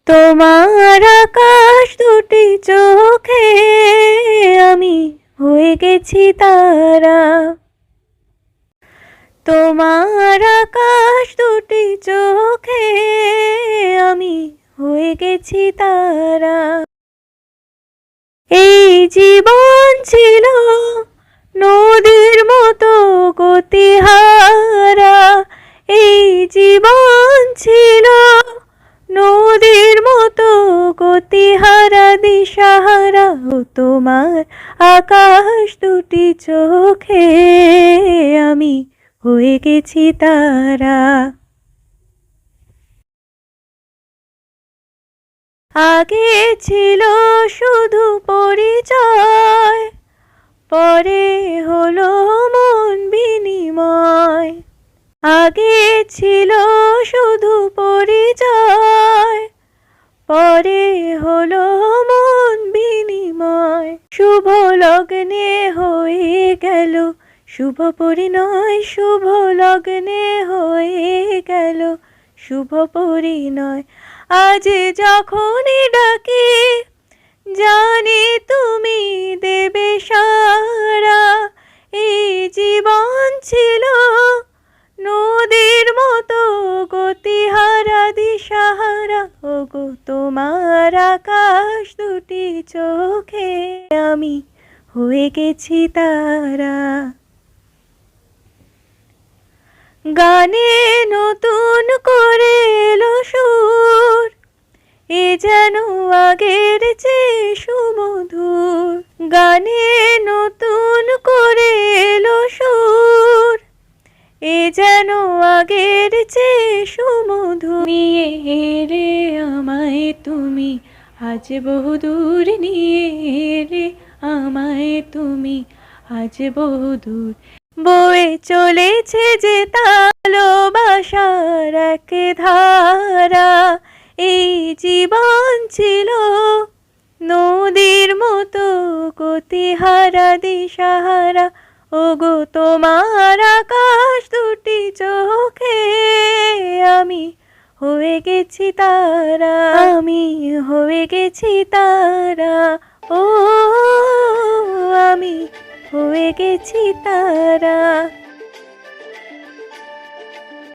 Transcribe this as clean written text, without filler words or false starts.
তোমার আকাশ দুটি চোখে আমি হয়ে গেছি তারা। তোমার আকাশ দুটি চোখে আমি হয়ে গেছি তারা। এই জীবন ছিল নদীর মতো গতিহারা। এই জীবন ছিল নদীর মতো গতিহারা দিশাহারা। ও তোমার আকাশ দুটি চোখে আমি হয়ে গেছি তারা। আগে ছিল শুধু পরিচয়, পরে হলো মন বিনিময়। আগে ছিল শুধু পরিচয়, পরে হলো মন বিনিময়। শুভ লগ্নে হয়ে গেল শুভ পরিণয়। শুভ লগ্নে হয়ে গেল শুভ পরিণয়। আজ যখনই ডাকি জানি তুমি দেবে সাড়া। এই জীবন ছিল নদীর মতো গতিহারা দিশাহারা। ওগো তোমার আকাশ দুটি চোখে আমি হয়ে গেছি তারা। গানে নতুন করে এলো সুর, এ যেন আগের চেয়ে সুমধুর। গানে নতুন করে এলো সুর, এ যেন আগের চেয়ে সুমধুর। নিয়ে এলে আমায় তুমি আজ বহুদূর। নিয়ে এলে আমায় তুমি আজ বহুদূর। বয়ে চলেছে যে ভালোবাসার এক ধারা। এই জীবন ছিল নদীর মতো গতিহারা দিশাহারা। ওগো তোমার আকাশ দুটি চোখে আমি হয়ে গেছি তারা। আমি হয়ে গেছি তারা। ও আমি হয়ে গেছি তারা।